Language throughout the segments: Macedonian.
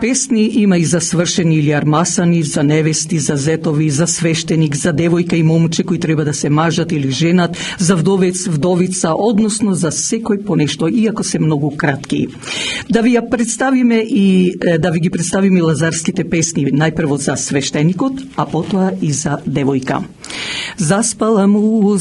Песни има и за свршени или армасани, за невести, за зетови, за свештеник, за девојка и момче кои треба да се мажат или женат, за вдовец, вдовица, односно за секој по нешто, иако се многу кратки. Да ви ја представиме и да ви ги представиме лазарските песни, најпрво за свештеникот, а потоа и за девојка. Заспала му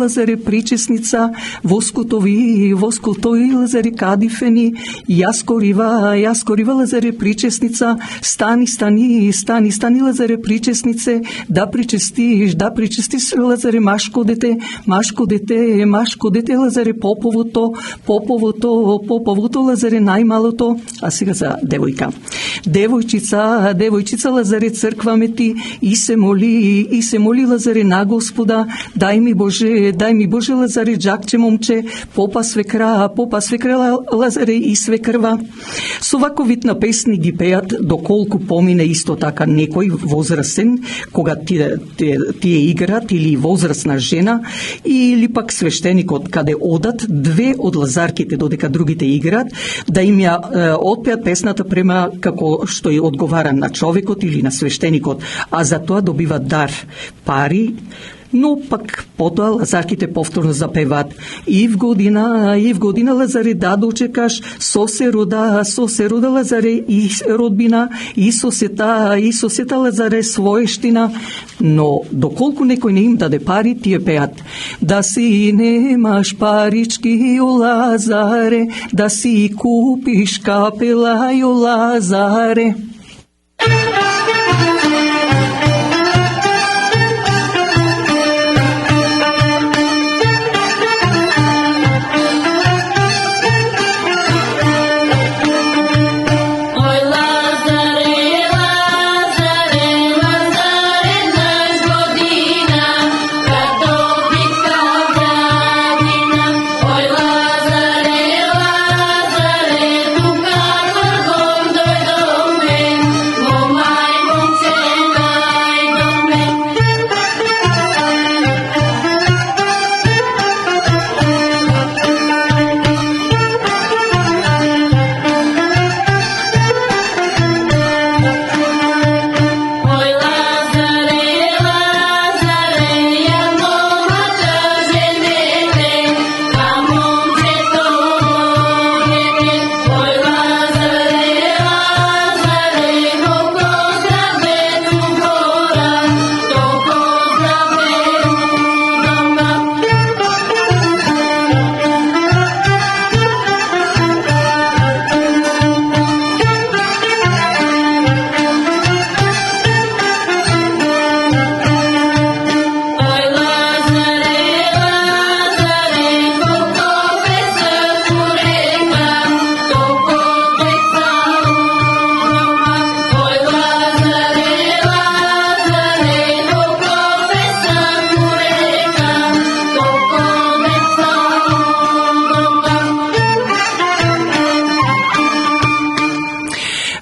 Лазаре причесница, воскутови Лазаре кадифени, јаско рива Лазаре причесница, стани Лазаре причеснице, да причестиш Лазаре машко дете Лазаре поповото Лазаре најмалото. А сега за девојка. Девојчица Лазаре црква мети и се моли Лазаре на Господа, дај ми Боже Лазаре джакче момче, попа свекра Лазаре и свекрва. Со вако вид на песни ги пеат доколку помине исто така некој возрастен, кога тие играт, или возрастна жена, или пак свештеникот, каде одат две од лазарките, додека другите играат, да им ја отпеат песната према како што ја одговара на човекот или на свештеникот, а за тоа добиват дар, пари. Но пак потоа лазарките повторно запеваат: и в година Лазаре да дочекаш, со се рода Лазаре и родбина, и сосета Лазаре своештина. Но доколку некој не им даде пари, тие пеат: да си немаш парички, о Лазаре, да си купиш капела, о Лазаре.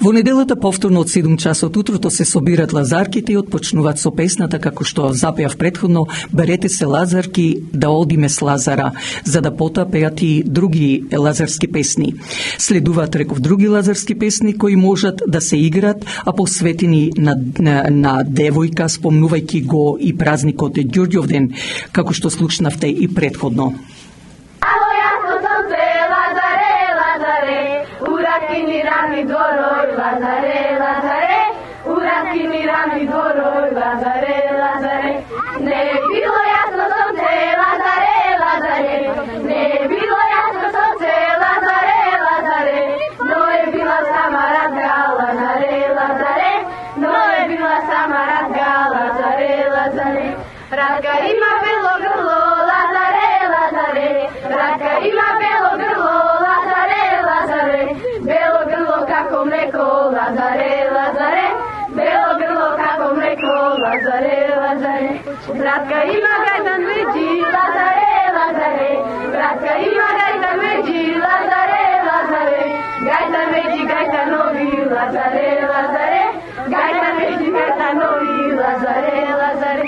Во неделата повторно од 7 часот утрото се собират лазарките и отпочнуваат со песната како што запеав претходно: берете се лазарки да одиме с Лазара, за да потоа пеат и други лазарски песни. Следуваат, реков, други лазарски песни кои можат да се играт, а посветени на девојка, спомнувајќи го и празникот Ѓурѓовден, како што слушнавте и претходно. Радка има бело грло, Лазаре, Лазаре. Радка има бело грло, Лазаре, Лазаре. Бело грло како млеко, Лазаре, Лазаре. Бело грло како млеко, Лазаре, Лазаре. Радка има гајдан меѓи, Лазаре, Лазаре. Радка има гајдан меѓи, Лазаре, Лазаре. Гајда меѓи, гајда нови, Лазаре, Лазаре. Гајда меѓи, гајда нови, Лазаре, Лазаре.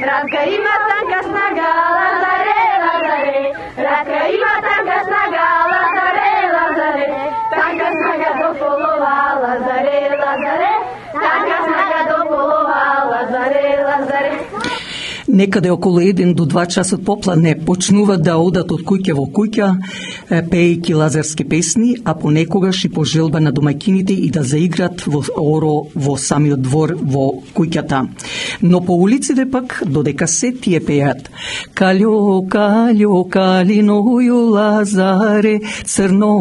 Радка има танка снага, Лазаре, Лазаре. Радка има танка снага, Лазаре, Лазаре. Танка снага до полова, Лазаре. некаде околу 1 до 2 часот попладне почнуваат да одат од куќа во куќа, пеејќи лазарски песни, а понекогаш и по желба на домаќините и да заиграт во оро во самиот двор во куќата. Но по улиците пак додека се тие пеат: Калјо, калјо, калиноју Лазаре, црно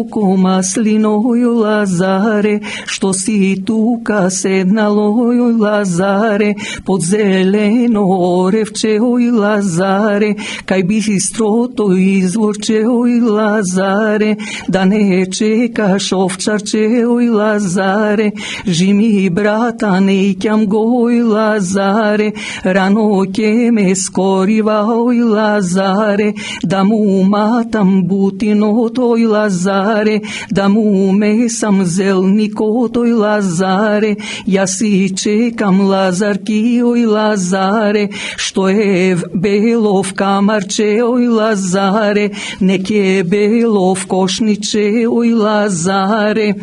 око маслиноју Лазаре, што си тука седналоју Лазаре, под зелено оревчеој Лазаре, кај бистрото изворчеој Лазаре, да не чекаш овчарчеој Лазаре, жими брата не ќам гој Лазаре, рано ќе ме скориваој Лазаре, да му матам бутинотој Лазаре, да му месам зелникотој Лазаре, јас си чекам Лазаркиој Лазаре, што е белов камарчеој Лазаре, неке белов кошничеој Лазаре.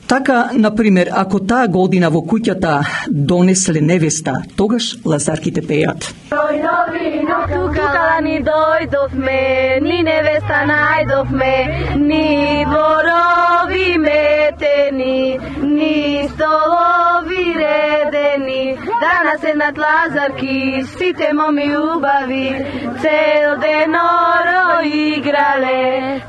Така, например, ако таа година во куќата донесле невеста, тогаш лазарките пеат: Тука ни дојдовме, ни невеста најдовме, ни дворови метени, ни столови редени. Данас еднат лазарки, сите моми убави, цел ден оро играле,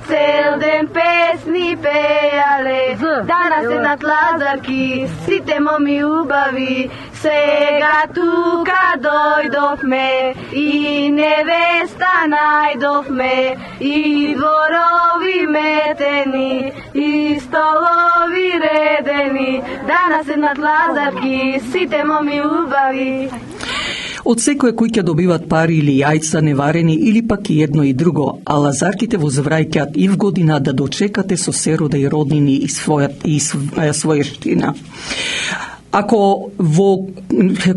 цел ден песни пеале. Данас еднат лазарки, сите моми убави, сега тука дојдовме и невеста најдовме, и дворови метени, и столови редени. Данас еднат лазарки, сите моми убави. Од секоја куќа добиват пари или јајца неварени или пак и едно и друго, а лазарките возвраќаат и в година да дочекате со се рода и роднини и својштина. Ако во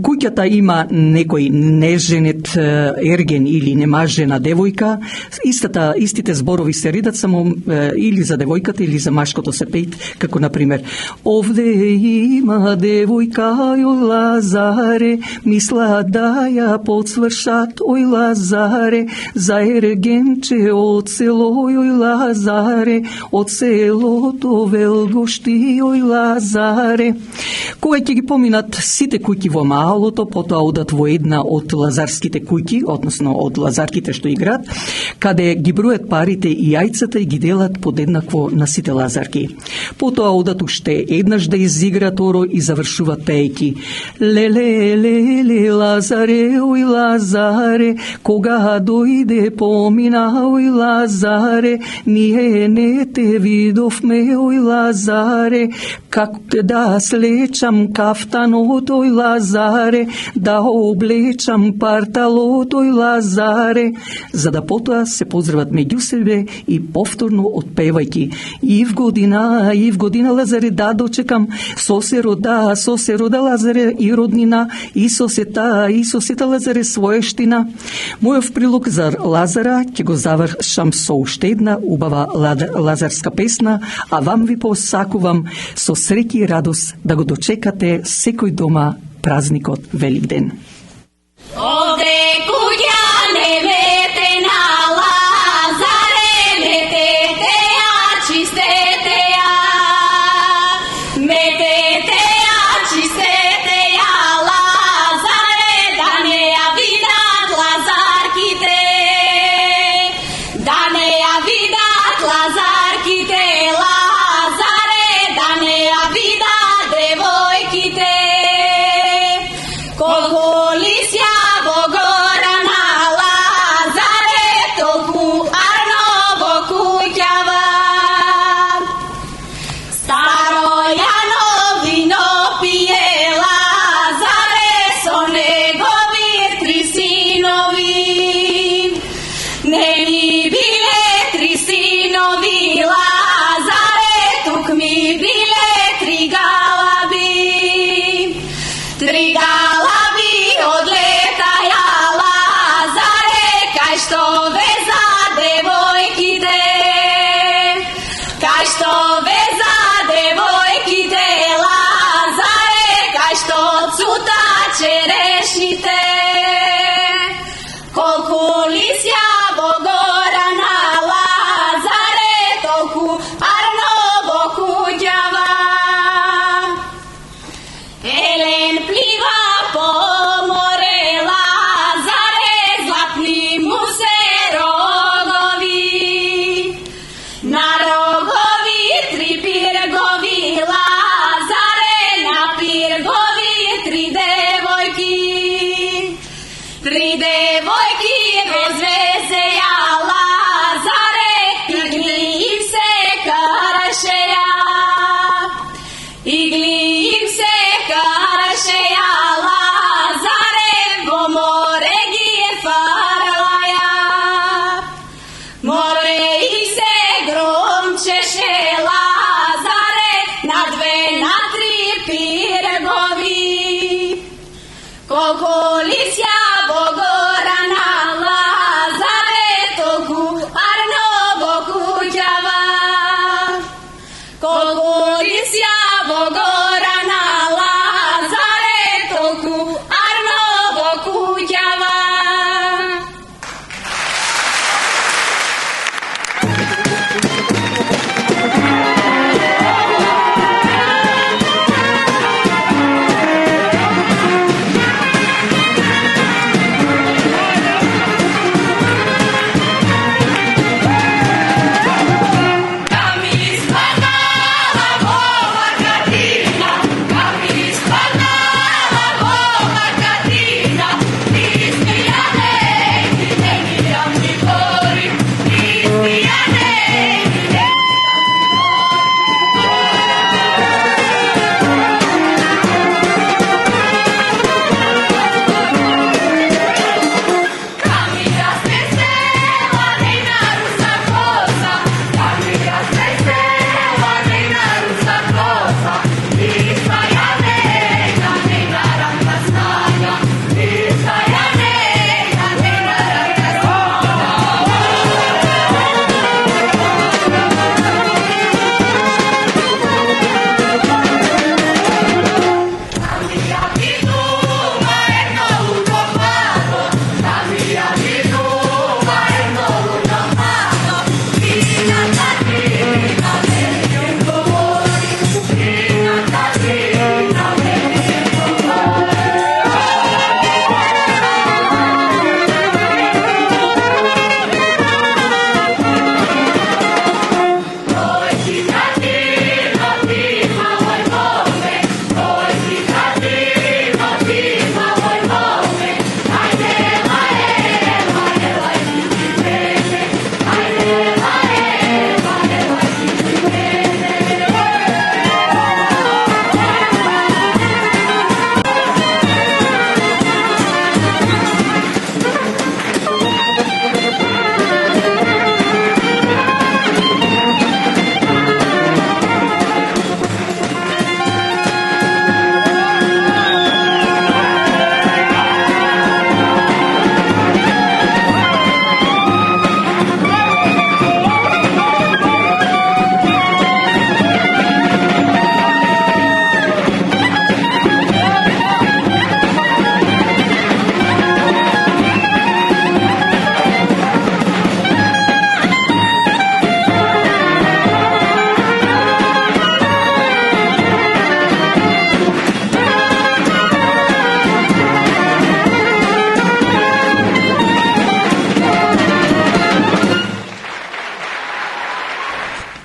куќата има некој неженет ерген или немажена девојка, истите зборови се редат само или за девојката или за машкото се пеат, како например: овде има девојка, ој Лазаре, мисла да ја подсвршат, ој Лазаре, за ергенче од село, ој Лазаре, од селото Велгошти, ој Лазаре. Кога ќе ги поминат сите куќи во маалото, потоа одат во една од лазарските куќи, односно од лазарките што играат, каде ги бројат парите и јајцата и ги делат подеднакво на сите лазарки. Потоа одат уште еднаш да изиграат оро и завршуваат пеејќи: леле, леле, Лазаре, ој Лазаре, кога дојде помина, ој Лазаре, ние не те видовме, ој Лазаре, како да слечам кафтанот, ој Лазаре, да облечам парталот, ој Лазаре, за да потоа се поздрават меѓу себе и повторно отпевајќи: и в година Лазаре, да дочекам, сосе рода Лазаре и роднина, и сосета Лазаре својштина. Мојов прилог за Лазара ќе го завршам со уште една убава лазарска песна, а вам ви посакувам со среќа и радост да го дочекате секој дома празникот Великден. Овде куќа неветена, Лазаре, метете ја, чистете ја, метете ја, чистете ја, Лазаре, да не ја видат лазарките, да не ја видат лазарките, Лазаре, да не ја видат девојките. Колку лисја во гора колисја во гора на Лазаретоку, арно во куќава. Колисја во гора на Лазаретоку, арно во куќава.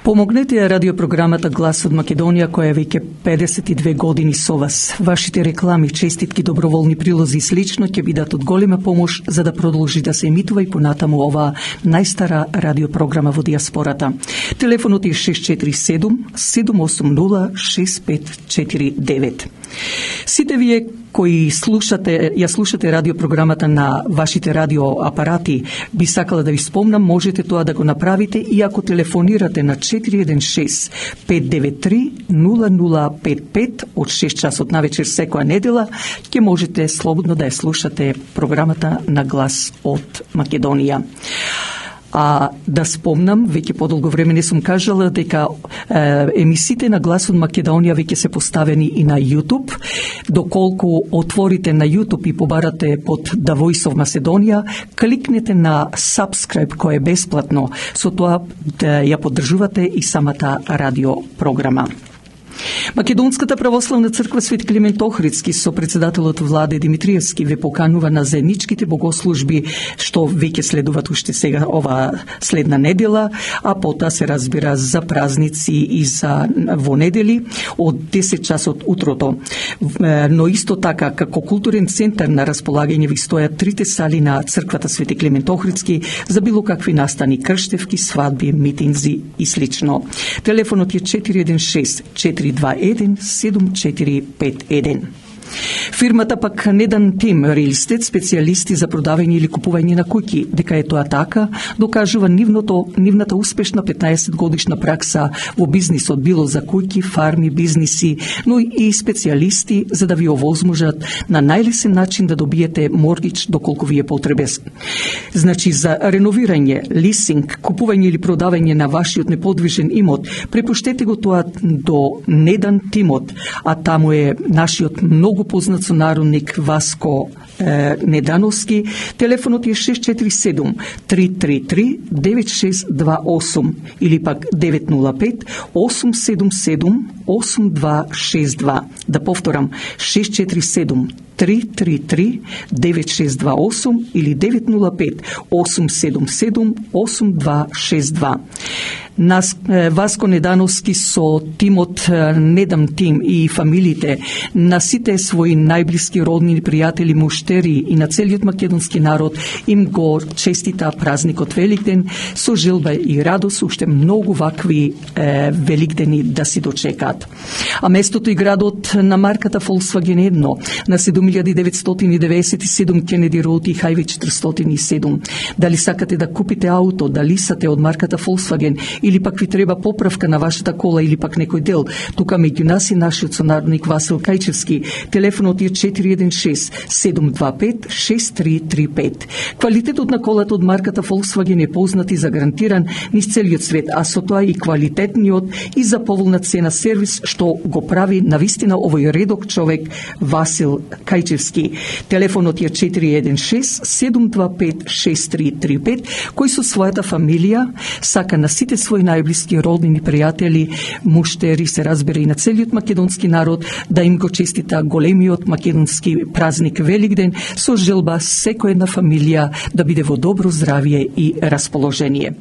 Помогнете ја радиопрограмата Глас од Македонија, која е веќе 52 години со вас. Вашите реклами, честитки, доброволни прилози и слично ќе бидат од голема помош за да продолжи да се емитува и понатаму оваа најстара радиопрограма во диаспората. Телефонот е 647 780 6549. Сите вие кои ја слушате радиопрограмата на вашите радиоапарати, би сакала да ви спомнам, можете тоа да го направите и ако телефонирате на 416-593-0055 од 6 часот на вечер секоја недела, ќе можете слободно да ја слушате програмата на Глас од Македонија. А да спомнам, веќе подолго време не сум кажала дека емисиите на Глас од Македонија веќе се поставени и на YouTube. Доколку отворите на YouTube и побарате под The Voice of Macedonia, кликнете на subscribe кој е бесплатно. Со тоа да ја поддржувате и самата радиопрограма. Македонската православна црква Свети Климент Охридски со председателот Владе Димитриевски ве поканува на заедничките богослужби што веќе следуваат уште сега ова следна недела, а потоа се разбира за празници и за во недели од 10 часот утрото. Но исто така како културен центар на располагање ви стојат трите сали на црквата Свети Климент Охридски за било какви настани, крштевки, свадби, митинзи и слично. Телефонот е 416 421 7451. Фирмата пак Недан Тим Real Estate, специјалисти за продавање или купување на куќи. Дека е тоа така, докажува нивната успешна 15 годишна пракса во бизнисот, било за куќи, фарми, бизниси, но и специјалисти за да ви овозможат на најлесен начин да добиете моргич доколку ви е потребен. Значи, за реновирање, лисинг, купување или продавање на вашиот неподвижен имот, препуштете го тоа до Недан Тимот, а таму е нашиот многу познат сонародник Васко Недановски. Телефонот е 647-333-9628 или пак 905-877-8262. Да повторам, 647-333-9628 или 905-877-8262. Васко Недановски со тимот Недам Тим и фамилите на сите своји најблиски роднини, пријатели, муштери и на целиот македонски народ им го честита празникот Великден со желба и радост уште многу вакви Великдени да си дочекаат. А местото и градот на марката Volkswagen едно на 7997 Кенеди Роуд и Хајве 407. Дали сакате да купите ауто, дали сате од марката Volkswagen или пак ви треба поправка на вашата кола или пак некој дел, тука меѓу нас и нашиот сонародник Васил Кајчевски. Телефонот е 416-725-6335. Квалитетот на колата од марката Volkswagen е познат и загарантиран низ целиот свет, а со тоа и квалитетниот и за поволна цена сервис што го прави навистина овој редок човек Васил Кајчевски. Телефонот е 416-725-6335, кој со својата фамилија сака на сите своји најблиски роднини, пријатели, муштери, се разбира и на целиот македонски народ, да им го честита големиот македонски празник Великден со желба секоја една фамилија да биде во добро здравје и расположение.